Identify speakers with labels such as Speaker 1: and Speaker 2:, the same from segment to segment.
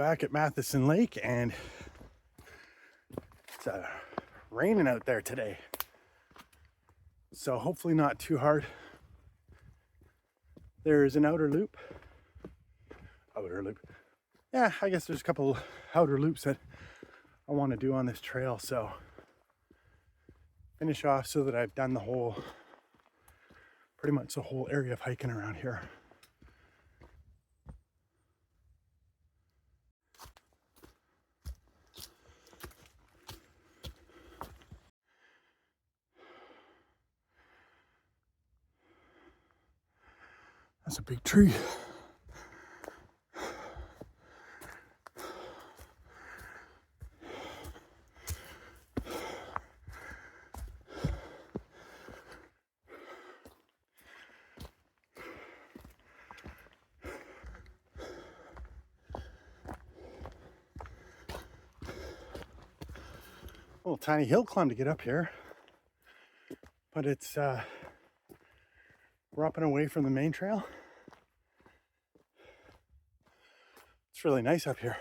Speaker 1: back at Matheson Lake, and it's raining out there today. So hopefully not too hard. There's an outer loop. Yeah, I guess there's a couple outer loops that I want to do on this trail. So finish off so that I've done pretty much the whole area of hiking around here. That's a big tree. Little tiny hill climb to get up here, but it's we're up and away from the main trail. It's really nice up here.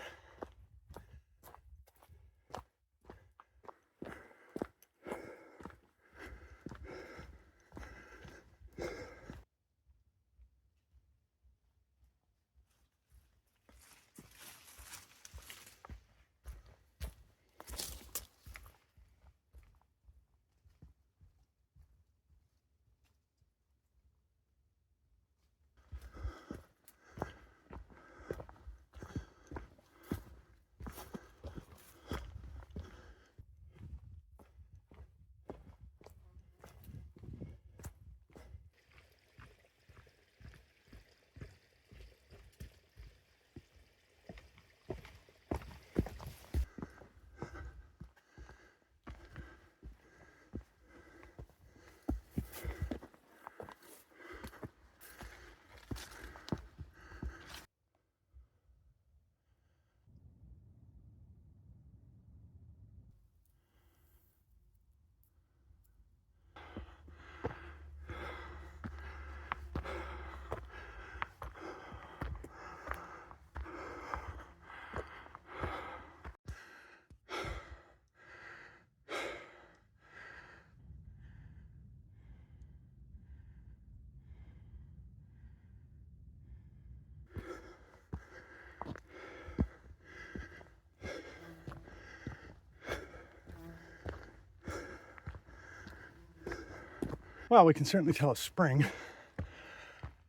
Speaker 1: Well, we can certainly tell it's spring.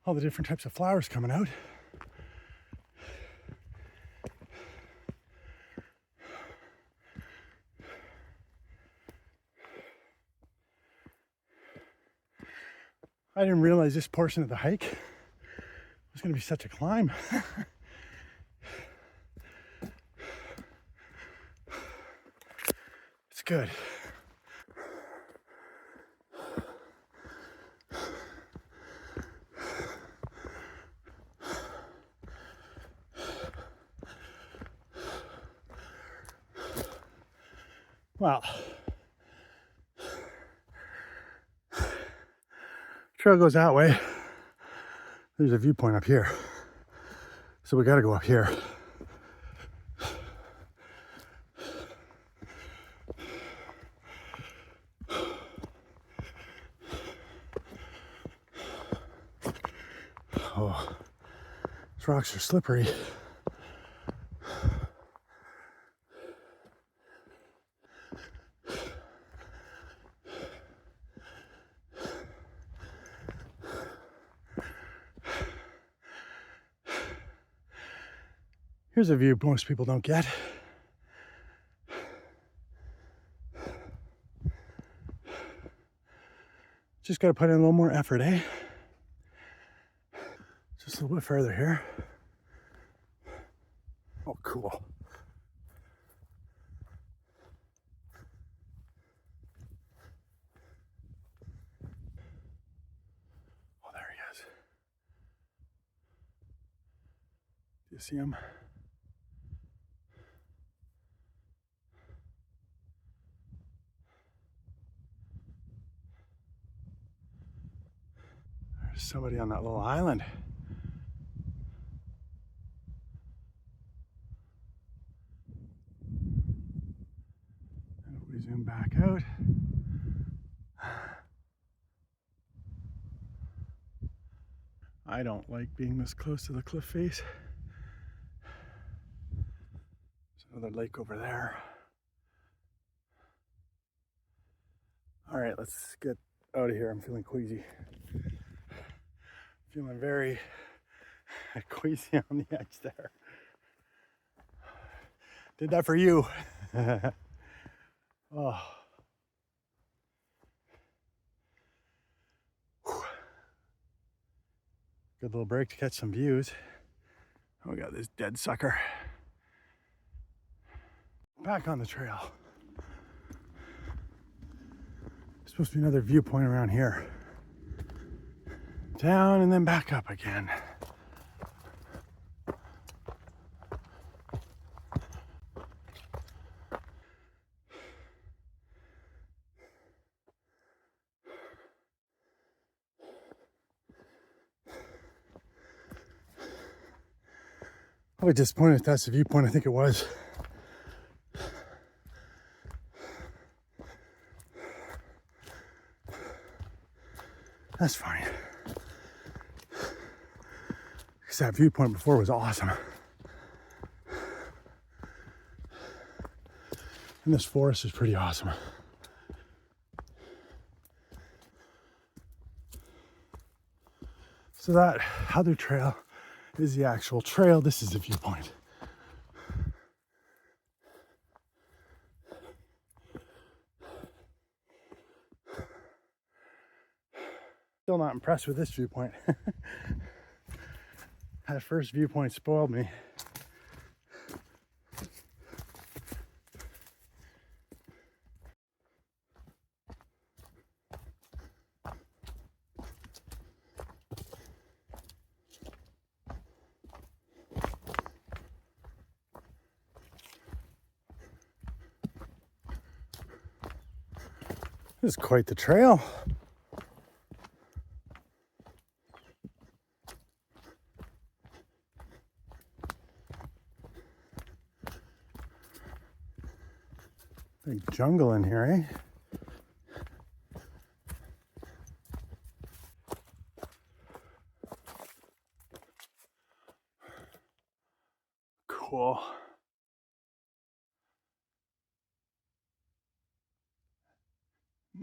Speaker 1: All the different types of flowers coming out. I didn't realize this portion of the hike was going to be such a climb. It's good. Well, trail goes that way. There's a viewpoint up here, so we got to go up here. Oh, these rocks are slippery. Here's a view most people don't get. Just got to put in a little more effort, eh? Just a little bit further here. Oh, cool. Oh, there he is. Do you see him? There's somebody on that little island. Zoom back out. I don't like being this close to the cliff face. There's another lake over there. All right, let's get out of here. I'm feeling queasy. Feeling very queasy on the edge there. Did that for you. Oh. Good little break to catch some views. Oh, we got this dead sucker. Back on the trail. Supposed to be another viewpoint around here. Down and then back up again. I was disappointed if that's the viewpoint. I think it was. That's fine. Because that viewpoint before was awesome. And this forest is pretty awesome. So that other trail is the actual trail. This is the viewpoint. Still not impressed with this viewpoint. That first viewpoint spoiled me. This is quite the trail. Big jungle in here, eh? Cool.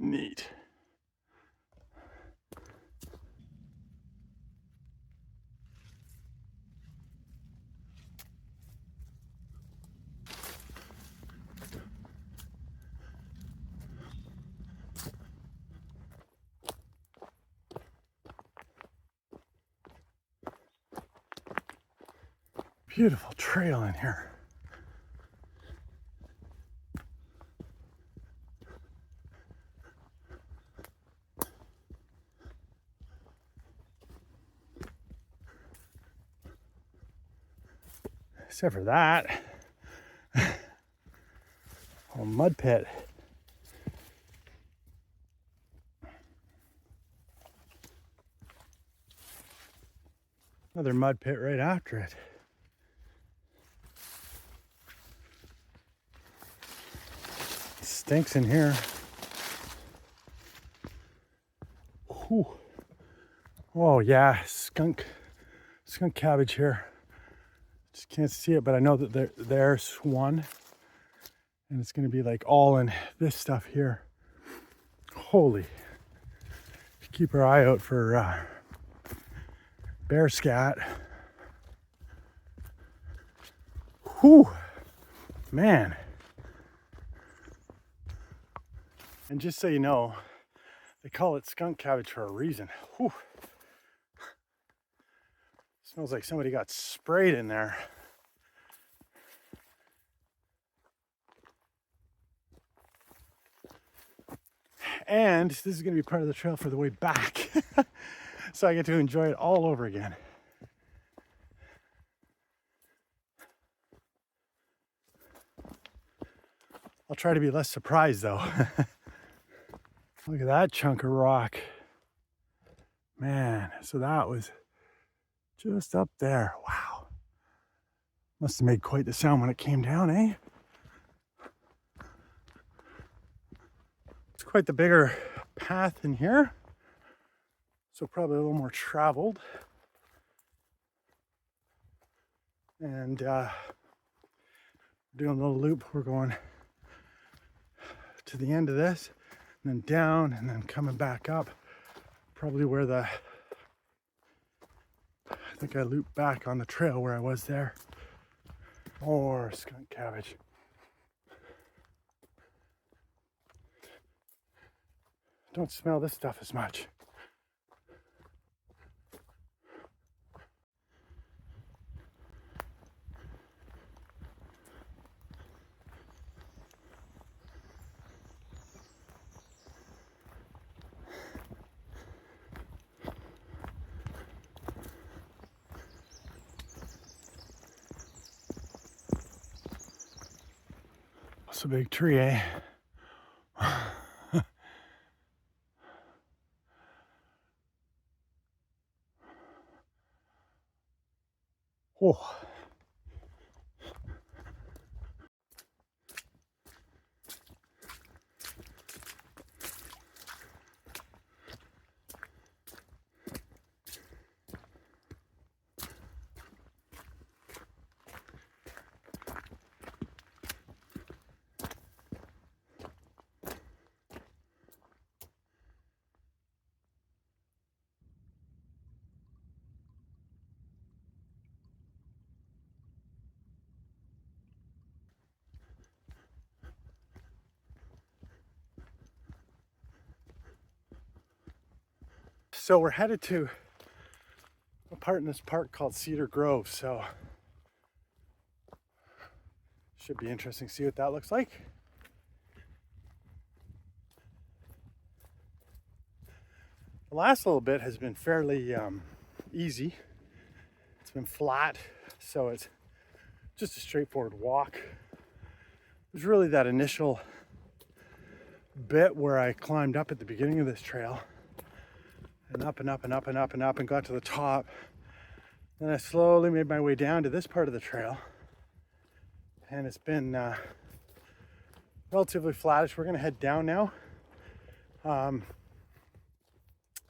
Speaker 1: Neat. Beautiful trail in here. Except for that, a mud pit. Another mud pit right after it. Stinks in here. Whew. Oh yeah, skunk cabbage here. Just can't see it, but I know that there's one, and it's gonna be like all in this stuff here. Holy! Keep our eye out for bear scat. Whew, man. And just so you know, they call it skunk cabbage for a reason. Whew. Smells like somebody got sprayed in there. And this is going to be part of the trail for the way back. So I get to enjoy it all over again. I'll try to be less surprised though. Look at that chunk of rock. Man, so that was just up there. Wow. Must have made quite the sound when it came down, eh? It's quite the bigger path in here, so probably a little more traveled. And doing a little loop, we're going to the end of this, and then down, and then coming back up. Probably where I think I looped back on the trail where I was there. More skunk cabbage. Don't smell this stuff as much. It's a big tree, eh? Oh. So we're headed to a part in this park called Cedar Grove, so should be interesting to see what that looks like. The last little bit has been fairly easy. It's been flat, so it's just a straightforward walk. There's really that initial bit where I climbed up at the beginning of this trail and up and up and up and up and up and got to the top. Then I slowly made my way down to this part of the trail, and it's been relatively flattish. We're gonna head down now.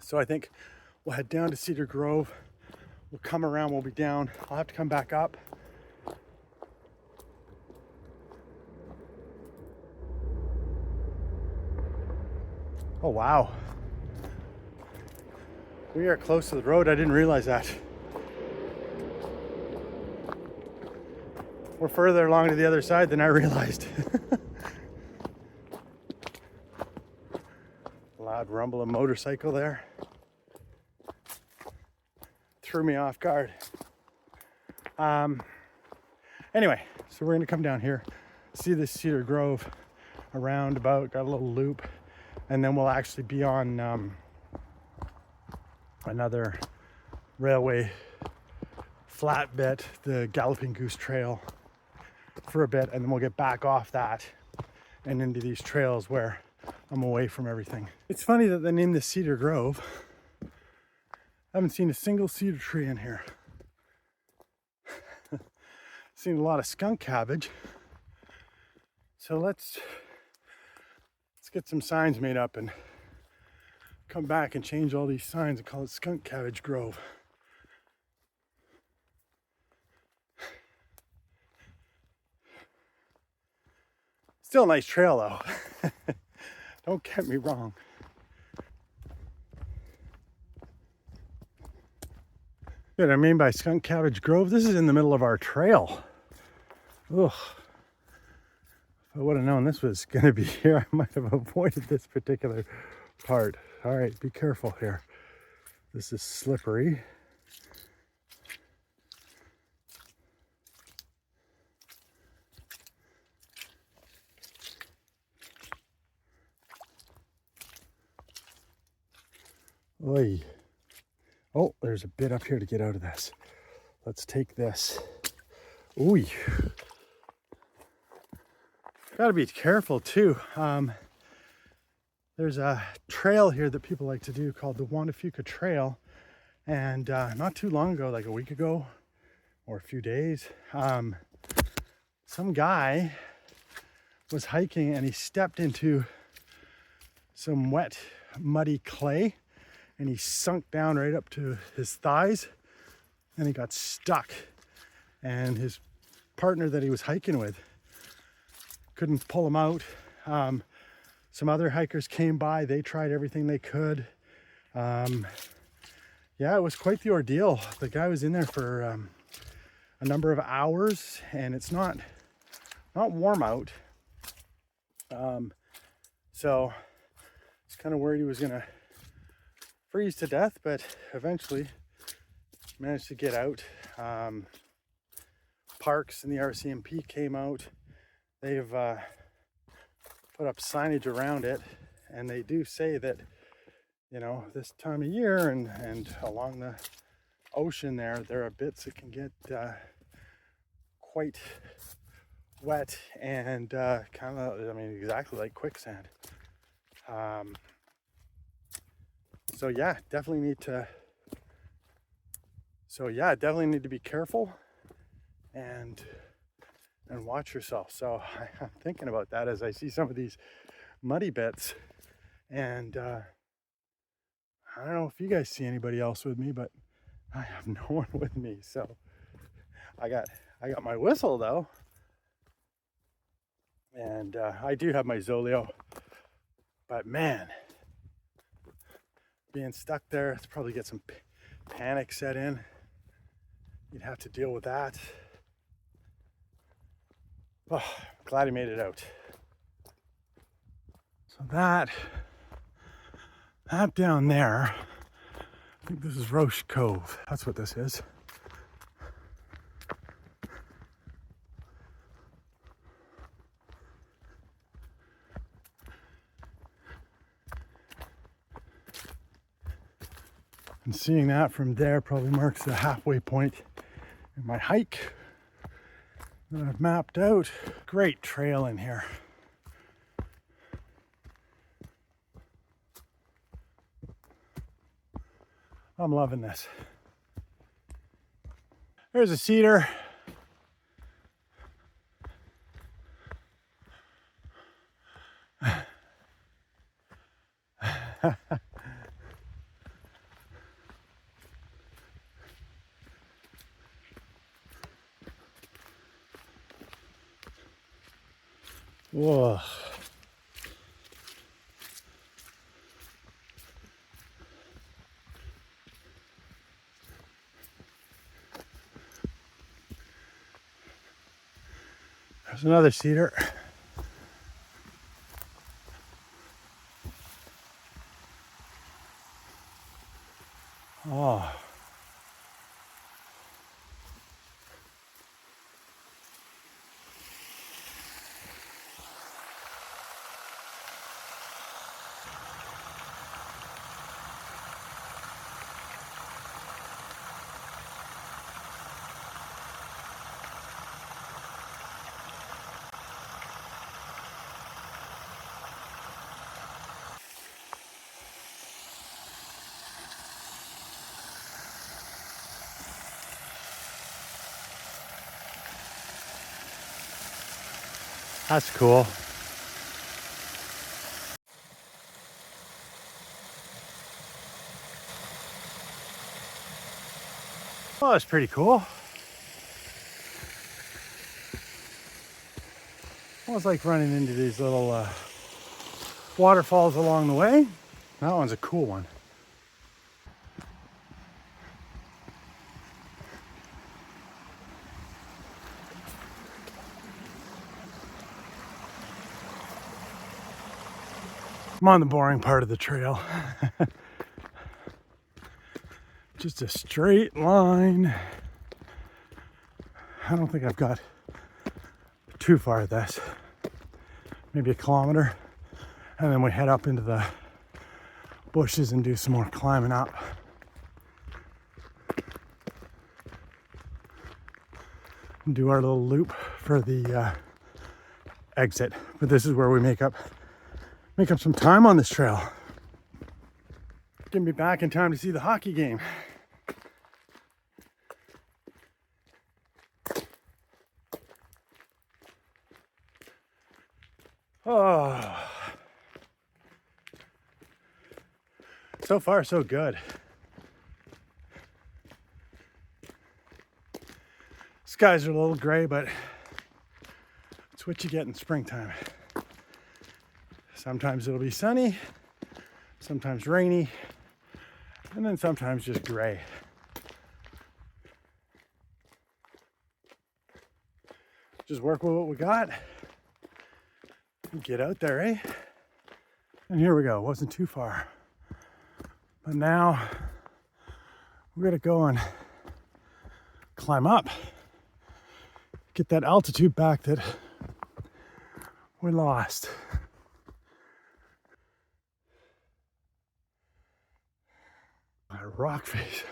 Speaker 1: So I think we'll head down to Cedar Grove. We'll come around, we'll be down. I'll have to come back up. Oh, wow. We are close to the road. I didn't realize that. We're further along to the other side than I realized. Loud rumble of motorcycle there. Threw me off guard. Anyway, so we're gonna come down here, see this Cedar Grove, a roundabout, got a little loop, and then we'll actually be on another railway flat bit, the Galloping Goose Trail, for a bit, and then we'll get back off that and into these trails where I'm away from everything. It's funny that they named this Cedar Grove. I haven't seen a single cedar tree in here. Seen a lot of skunk cabbage. So let's get some signs made up and come back and change all these signs and call it Skunk Cabbage Grove. Still a nice trail though. Don't get me wrong. What I mean by Skunk Cabbage Grove, this is in the middle of our trail. Ugh. If I would have known this was going to be here, I might have avoided this particular part. All right, be careful here. This is slippery. Oy. Oh, there's a bit up here to get out of this. Let's take this. Ooh. Gotta be careful too. There's a trail here that people like to do called the Wandafuka Trail. And not too long ago, like a week ago or a few days, some guy was hiking and he stepped into some wet, muddy clay, and he sunk down right up to his thighs, and he got stuck. And his partner that he was hiking with couldn't pull him out. Some other hikers came by. They tried everything they could. Yeah, it was quite the ordeal. The guy was in there for a number of hours, and it's not warm out. So I was kind of worried he was gonna freeze to death, but eventually managed to get out. Parks and the RCMP came out. They've put up signage around it, and they do say that, you know, this time of year and along the ocean there are bits that can get quite wet and kind of, I mean, exactly like quicksand. So yeah, definitely need to be careful and watch yourself. So I'm thinking about that as I see some of these muddy bits, and I don't know if you guys see anybody else with me, but I have no one with me. So I got my whistle though, and I do have my Zoleo, but man, being stuck there, it's probably get some panic set in. You'd have to deal with that. Oh, glad he made it out. So that down there, I think this is Roche Cove. That's what this is. And seeing that from there probably marks the halfway point in my hike that I've mapped out. Great trail in here. I'm loving this. There's a cedar. Whoa. There's another cedar. Oh. That's cool. Oh, that's pretty cool. Almost like running into these little waterfalls along the way. That one's a cool one. I'm on the boring part of the trail. Just a straight line. I don't think I've got too far this. Maybe a kilometer. And then we head up into the bushes and do some more climbing up. And do our little loop for the exit. But this is where we make up some time on this trail. Get me back in time to see the hockey game. Oh. So far, so good. Skies are a little gray, but it's what you get in springtime. Sometimes it'll be sunny, sometimes rainy, and then sometimes just gray. Just work with what we got and get out there, eh? And here we go. Wasn't too far. But now we're gonna go and climb up, get that altitude back that we lost. A rock face.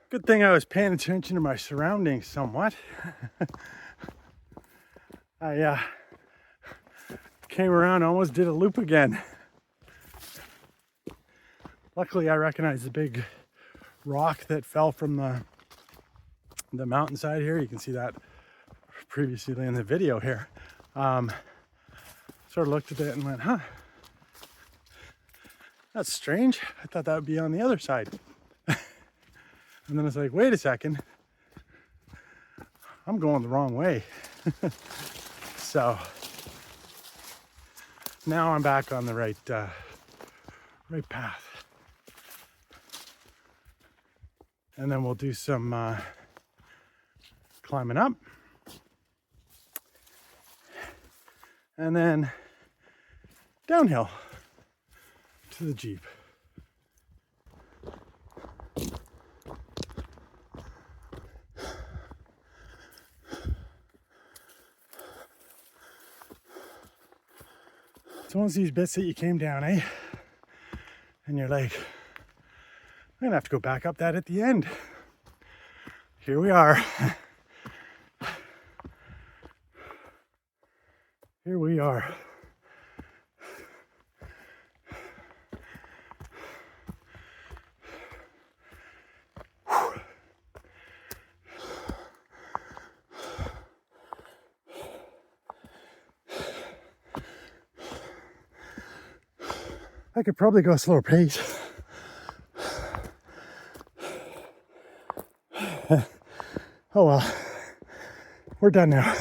Speaker 1: Good thing I was paying attention to my surroundings somewhat. I came around, almost did a loop again. Luckily, I recognized the big rock that fell from the mountainside here. You can see that previously in the video here. Sort of looked at it and went, huh, that's strange. I thought that would be on the other side. And then it's like, wait a second, I'm going the wrong way. So now I'm back on the right path. And then we'll do some climbing up. And then downhill to the Jeep. It's one of these bits that you came down, eh? And you're like, I'm gonna have to go back up that at the end. Here we are. Here we are. I could probably go a slower pace. Oh well, we're done now.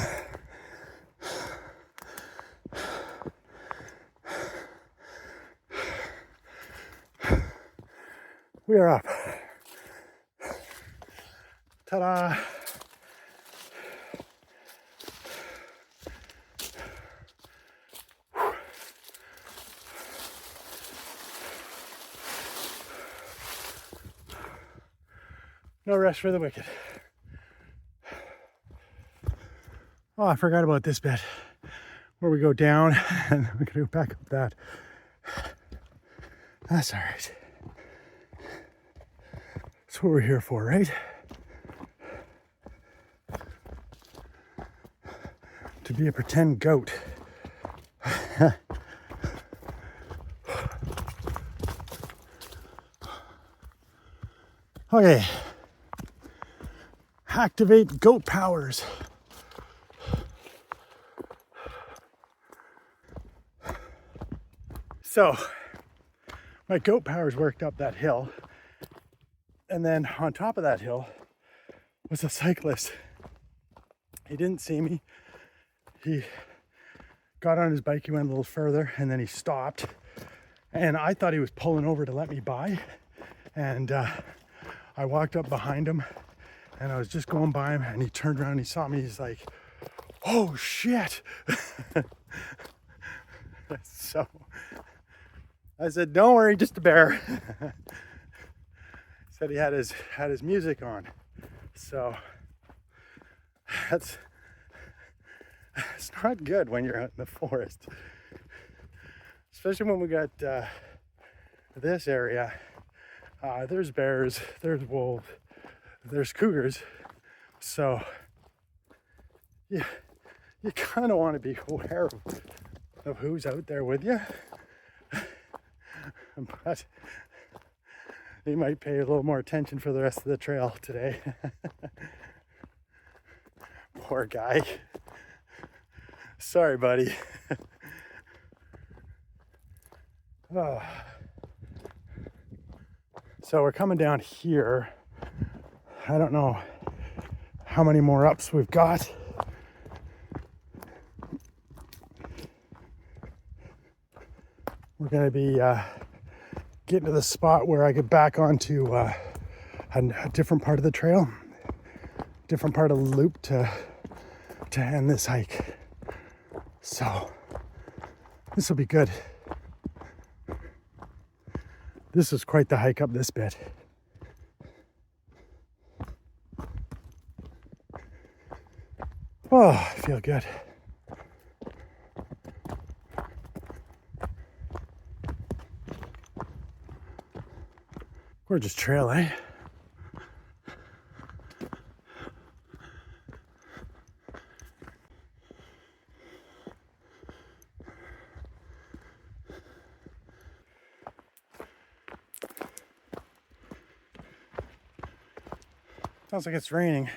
Speaker 1: We are up. Ta-da! No rest for the wicked. Oh, I forgot about this bit where we go down and we're gonna go back up that. That's all right. That's what we're here for, right? To be a pretend goat. Okay. Activate goat powers. So, my goat powers worked up that hill, and then on top of that hill was a cyclist. He didn't see me. He got on his bike, he went a little further, and then he stopped. And I thought he was pulling over to let me by. And I walked up behind him, and I was just going by him, and he turned around and he saw me. He's like, oh shit. So I said, don't worry, just a bear. Said he had his music on. So it's not good when you're out in the forest. Especially when we got this area. There's bears, there's wolves, there's cougars. So yeah, you kind of want to be aware of who's out there with you. But you might pay a little more attention for the rest of the trail today. Poor guy. Sorry, buddy. Oh. So we're coming down here. I don't know how many more ups we've got. We're going to be getting to the spot where I get back onto a different part of the trail, different part of the loop to end this hike. So this will be good. This is quite the hike up this bit. Oh, I feel good. Gorgeous trail, eh? Sounds like it's raining.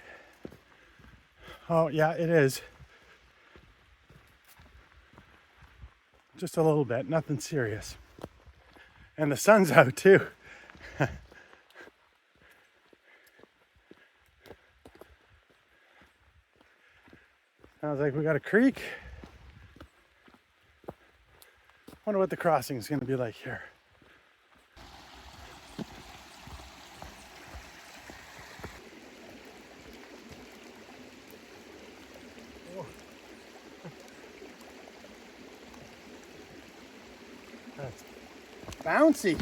Speaker 1: Oh, yeah, it is. Just a little bit, nothing serious. And the sun's out too. Sounds like we got a creek. Wonder what the crossing is going to be like here. That's bouncy.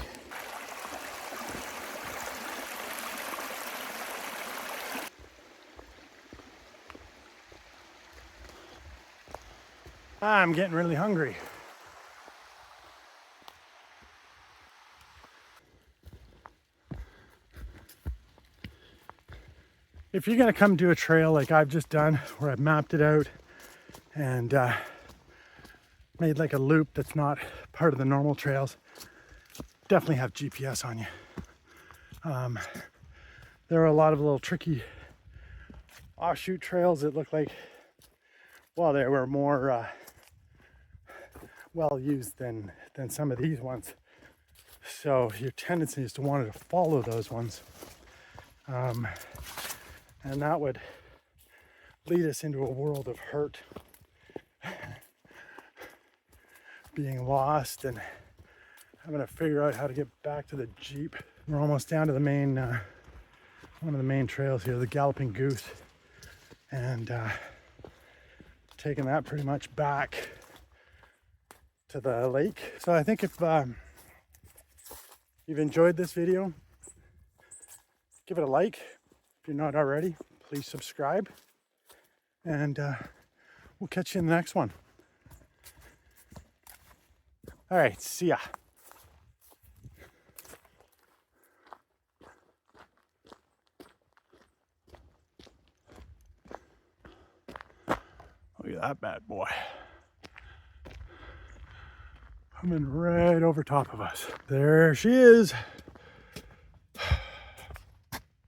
Speaker 1: I'm getting really hungry. If you're gonna come do a trail like I've just done, where I've mapped it out and made like a loop that's not part of the normal trails, definitely have GPS on you. There are a lot of little tricky offshoot trails that look like, well, they were more well used than some of these ones. So your tendency is to want to follow those ones. And that would lead us into a world of hurt, being lost and having to figure out how to get back to the Jeep. We're almost down to the main, one of the main trails here, the Galloping Goose, and taking that pretty much back to the lake. So I think if you've enjoyed this video, give it a like. If you're not already, please subscribe, and we'll catch you in the next one. All right, see ya. Look at that bad boy. Coming right over top of us. There she is.